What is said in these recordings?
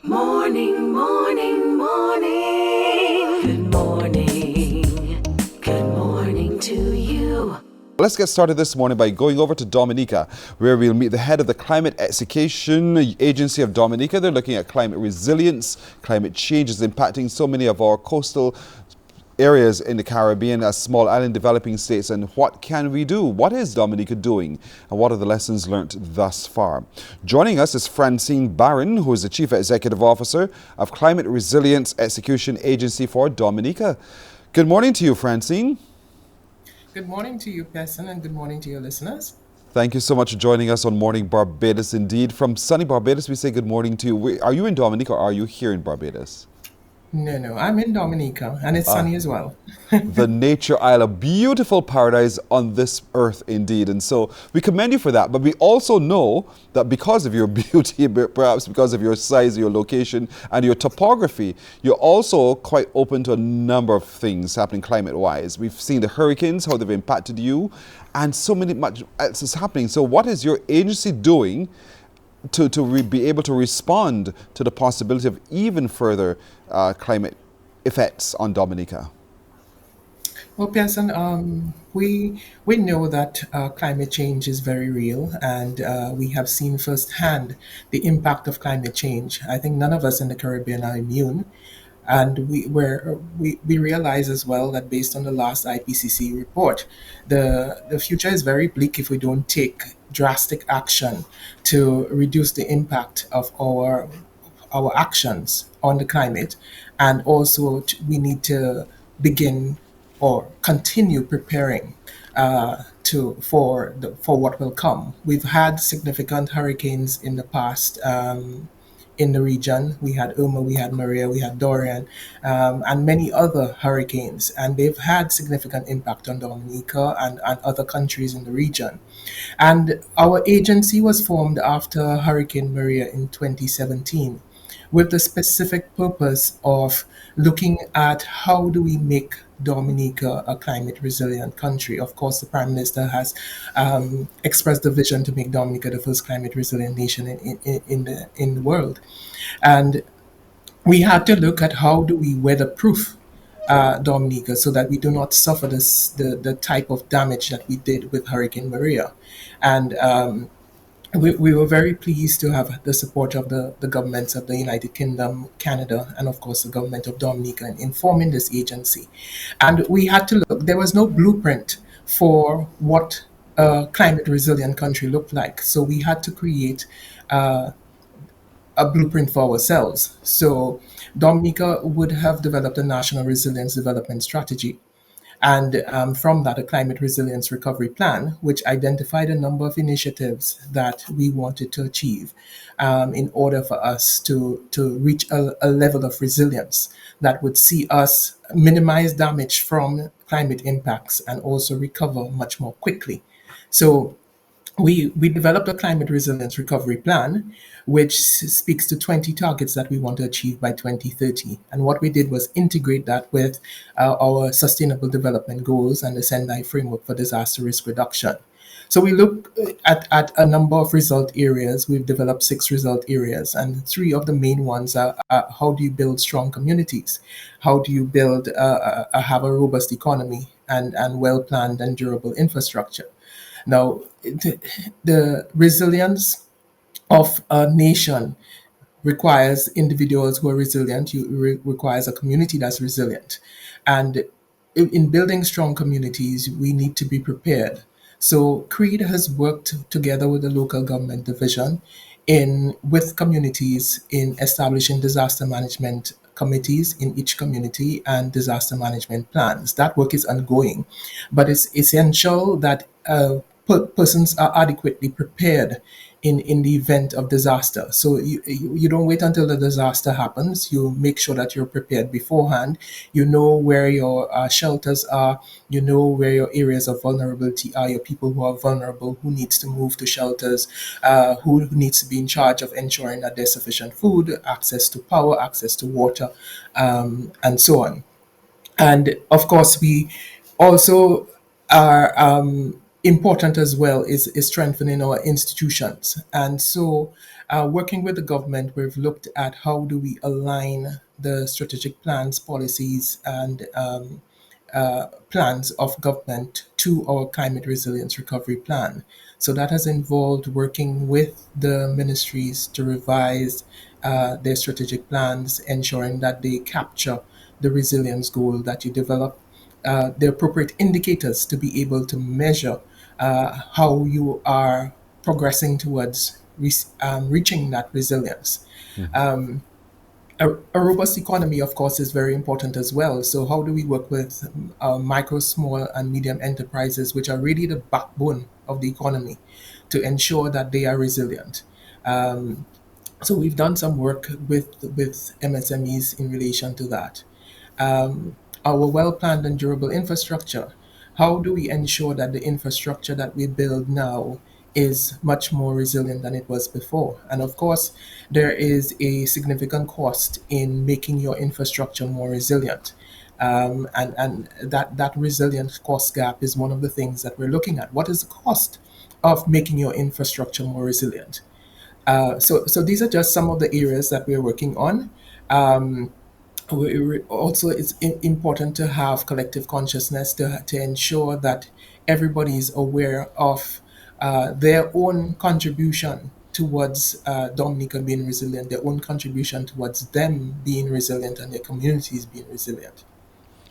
Morning, morning, morning. Good morning. Good morning to you. Let's get started this morning by going over to Dominica, where we'll meet the head of the Climate Execution Agency of Dominica. They're looking at climate resilience. Climate change is impacting so many of our coastal areas in the Caribbean as small island developing states, and what can we do? What is Dominica doing, and what are the lessons learnt thus far? Joining us is Francine Barron, who is the Chief Executive Officer of Climate Resilience Execution Agency for Dominica. Good morning to you, Francine. Good morning to you, Pearson, and good morning to your listeners. Thank you so much for joining us on Morning Barbados. Indeed, from sunny Barbados, we say good morning to you. Are you in Dominica or are you here in Barbados? No, I'm in Dominica, and it's sunny as well. The nature isle, a beautiful paradise on this earth indeed. And so we commend you for that. But we also know that because of your beauty, perhaps because of your size, your location, and your topography, you're also quite open to a number of things happening climate-wise. We've seen the hurricanes, how they've impacted you, and so much else is happening. So what is your agency doing to be able to respond to the possibility of even further climate effects on Dominica? Well, Pearson, we know that climate change is very real, and we have seen firsthand the impact of climate change. I think none of us in the Caribbean are immune, and we realize as well that based on the last IPCC report, the future is very bleak if we don't take drastic action to reduce the impact of our actions on the climate, and also we need to begin or continue preparing for what will come. We've had significant hurricanes in the past. In the region, we had Irma, we had Maria, we had Dorian, and many other hurricanes, and they've had significant impact on Dominica and other countries in the region. And our agency was formed after Hurricane Maria in 2017 with the specific purpose of looking at how do we make Dominica a climate resilient country. Of course, the Prime Minister has expressed the vision to make Dominica the first climate resilient nation in the world. And we had to look at how do we weatherproof Dominica so that we do not suffer the type of damage that we did with Hurricane Maria. And we were very pleased to have the support of the governments of the United Kingdom, Canada, and of course the government of Dominica in forming this agency. And we had to look, there was no blueprint for what a climate resilient country looked like. So we had to create a blueprint for ourselves. So Dominica would have developed a national resilience development strategy. And from that, a climate resilience recovery plan, which identified a number of initiatives that we wanted to achieve in order for us to reach a level of resilience that would see us minimize damage from climate impacts and also recover much more quickly. So we developed a climate resilience recovery plan, which speaks to 20 targets that we want to achieve by 2030. And what we did was integrate that with our sustainable development goals and the Sendai framework for disaster risk reduction. So we look at a number of result areas. We've developed 6 result areas, and 3 of the main ones are how do you build strong communities? How do you have a robust economy and well-planned and durable infrastructure? Now, the resilience of a nation requires individuals who are resilient. Requires a community that's resilient, and in building strong communities, we need to be prepared. So CREAD has worked together with the local government division with communities in establishing disaster management committees in each community and disaster management plans. That work is ongoing, but it's essential that persons are adequately prepared in the event of disaster. So you don't wait until the disaster happens. You make sure that you're prepared beforehand. You know where your shelters are. You know where your areas of vulnerability are, your people who are vulnerable, who needs to move to shelters, who needs to be in charge of ensuring that there's sufficient food, access to power, access to water, and so on. And of course, we also are important as well is strengthening our institutions. And so, working with the government, we've looked at how do we align the strategic plans, policies, and plans of government to our climate resilience recovery plan. So that has involved working with the ministries to revise their strategic plans, ensuring that they capture the resilience goal that you develop, the appropriate indicators to be able to measure how you are progressing towards reaching that resilience. A robust economy, of course, is very important as well. So, how do we work with micro, small, and medium enterprises, which are really the backbone of the economy, to ensure that they are resilient? Um, so, we've done some work with MSMEs in relation to that. Our well planned and durable infrastructure. How do we ensure that the infrastructure that we build now is much more resilient than it was before? And of course, there is a significant cost in making your infrastructure more resilient. And that resilient cost gap is one of the things that we're looking at. What is the cost of making your infrastructure more resilient? So these are just some of the areas that we're working on. Um, Also, it's important to have collective consciousness to ensure that everybody is aware of their own contribution towards Dominica being resilient, their own contribution towards them being resilient and their communities being resilient.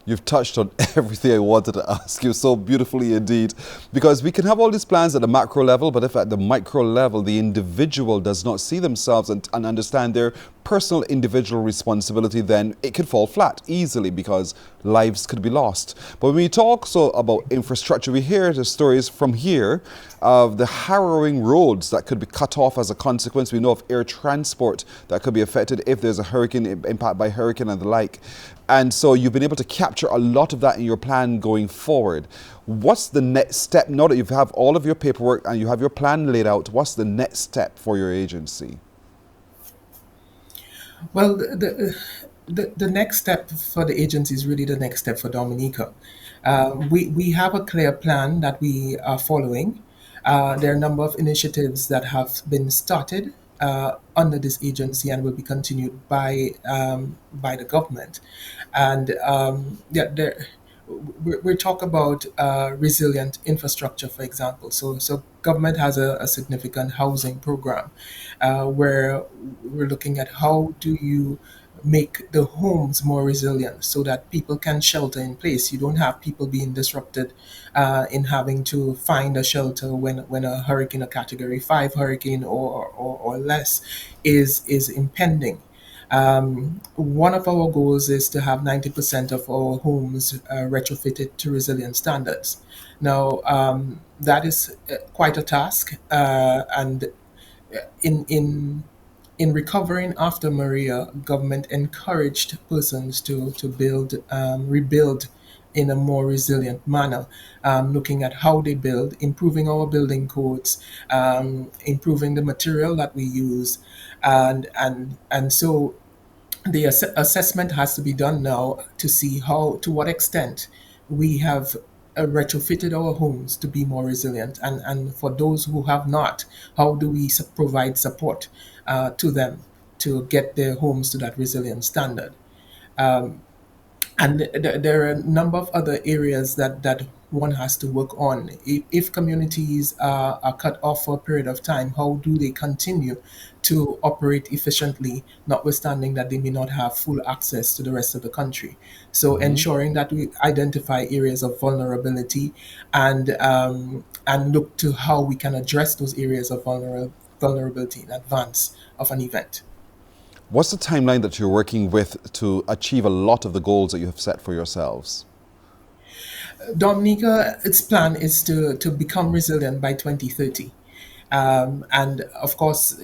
You've touched on everything I wanted to ask you so beautifully indeed. Because we can have all these plans at the macro level, but if at the micro level the individual does not see themselves and understand their personal individual responsibility, then it could fall flat easily because lives could be lost. But when we talk so about infrastructure, we hear the stories from here of the harrowing roads that could be cut off as a consequence. We know of air transport that could be affected if there's a hurricane, impact by hurricane and the like. And so you've been able to capture a lot of that in your plan going forward. What's the next step? Now that you have all of your paperwork and you have your plan laid out, what's the next step for your agency? Well, the next step for the agency is really the next step for Dominica. We have a clear plan that we are following. There are a number of initiatives that have been started under this agency and will be continued by the government. And yeah, we talk about resilient infrastructure, for example. So government has a significant housing program where we're looking at how do you make the homes more resilient so that people can shelter in place. You don't have people being disrupted in having to find a shelter when a hurricane, a Category 5 hurricane or less, is impending. One of our goals is to have 90% of our homes retrofitted to resilient standards. Now, that is quite a task, and in in in recovering after Maria, government encouraged persons to rebuild in a more resilient manner, looking at how they build, improving our building codes, improving the material that we use, and so the assessment has to be done now to see how, to what extent we have retrofitted our homes to be more resilient, and for those who have not, how do we provide support to them to get their homes to that resilient standard. And there are a number of other areas that one has to work on. If communities are cut off for a period of time, how do they continue to operate efficiently, notwithstanding that they may not have full access to the rest of the country? So ensuring that we identify areas of vulnerability and look to how we can address those areas of vulnerability in advance of an event. What's the timeline that you're working with to achieve a lot of the goals that you have set for yourselves? Dominica, its plan is to become resilient by 2030. And of course,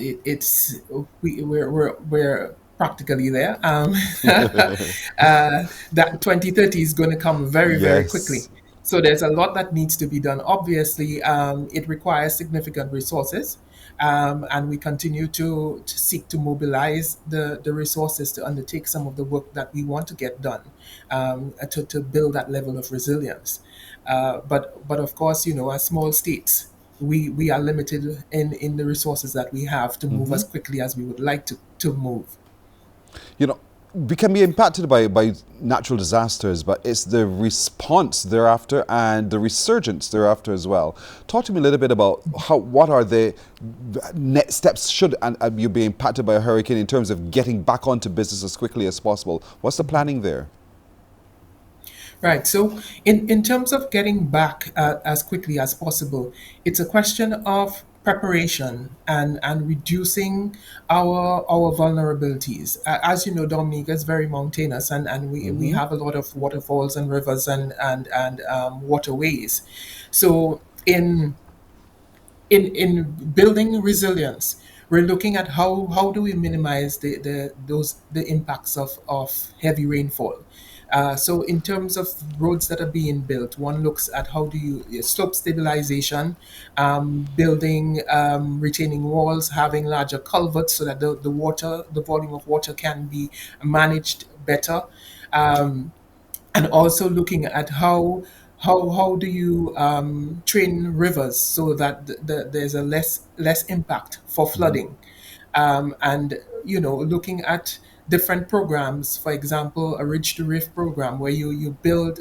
we're practically there. That 2030 is going to come very, very quickly. Yes. So there's a lot that needs to be done. Obviously, it requires significant resources. And we continue to seek to mobilize the resources to undertake some of the work that we want to get done, to build that level of resilience. But of course, as small states, we are limited in the resources that we have to move as quickly as we would like to move. You know, we can be impacted by natural disasters, but it's the response thereafter and the resurgence thereafter as well. Talk to me a little bit about what are the next steps should you be impacted by a hurricane in terms of getting back onto business as quickly as possible. What's the planning there? Right. So, in terms of getting back as quickly as possible, it's a question of preparation and reducing our vulnerabilities. As you know, Dominica is very mountainous, and we Mm-hmm. have a lot of waterfalls and rivers and waterways. So, in building resilience, we're looking at how do we minimize the impacts of heavy rainfall. So in terms of roads that are being built, one looks at how do you slope stabilization, building retaining walls, having larger culverts so that the volume of water can be managed better. Um, and also looking at how do you train rivers so that there's a less impact for flooding, and looking at different programs, for example a ridge to rift program where you build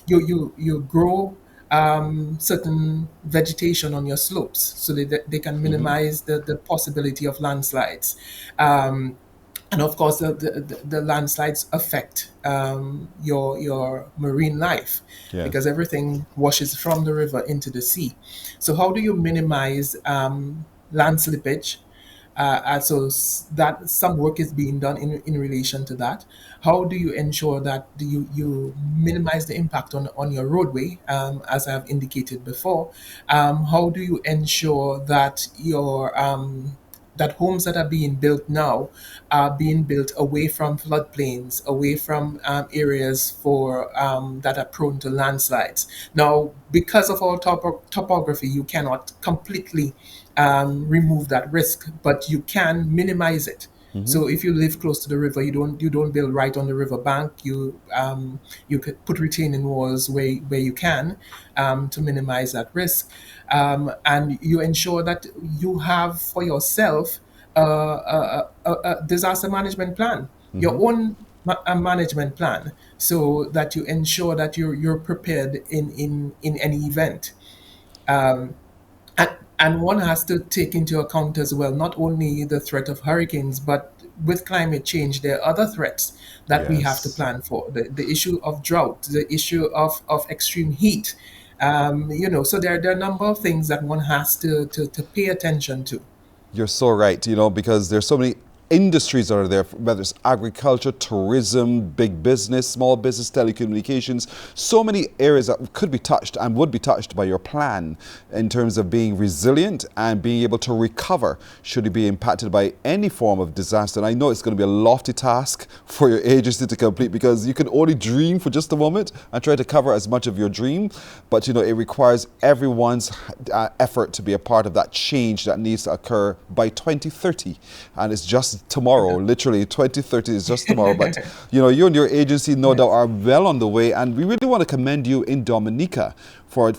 you grow certain vegetation on your slopes so that they can Mm-hmm. minimize the possibility of landslides. And of course, the landslides affect your marine life Yes. because everything washes from the river into the sea. So, how do you minimize land slippage? That some work is being done in relation to that. How do you ensure that you minimize the impact on your roadway, as I've indicated before? How do you ensure that that homes that are being built now are being built away from floodplains, away from areas that are prone to landslides. Now, because of our topography, you cannot completely remove that risk, but you can minimize it. Mm-hmm. So if you live close to the river, you don't build right on the river bank. You could put retaining walls where you can, to minimize that risk, and you ensure that you have for yourself a disaster management plan, your Mm-hmm. own management plan, so that you ensure that you're prepared in any event. And one has to take into account as well not only the threat of hurricanes, but with climate change, there are other threats that we have to Yes. plan for. The issue of drought, the issue of extreme heat. So there are a number of things that one has to pay attention to. You're so right, because there's so many industries that are there, whether it's agriculture, tourism, big business, small business, telecommunications, so many areas that could be touched and would be touched by your plan in terms of being resilient and being able to recover should you be impacted by any form of disaster. And I know it's going to be a lofty task for your agency to complete because you can only dream for just a moment and try to cover as much of your dream, but it requires everyone's effort to be a part of that change that needs to occur by 2030, and it's just tomorrow. Literally 2030 is just tomorrow, but you and your agency no doubt are well on the way, and we really want to commend you in Dominica for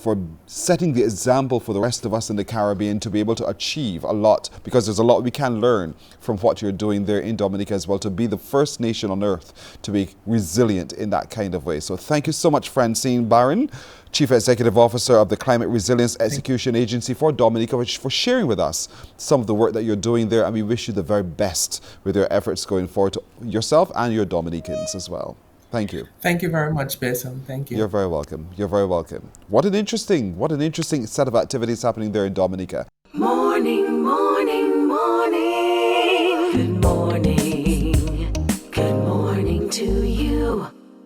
setting the example for the rest of us in the Caribbean to be able to achieve a lot, because there's a lot we can learn from what you're doing there in Dominica as well, to be the first nation on earth to be resilient in that kind of way. So thank you so much, Francine Barron, Chief Executive Officer of the Climate Resilience Execution Agency for Dominica, for sharing with us some of the work that you're doing there, and we wish you the very best with your efforts going forward, to yourself and your Dominicans as well. Thank you. Thank you very much, Basin. Thank you. You're very welcome. You're very welcome. What an interesting set of activities happening there in Dominica. Morning.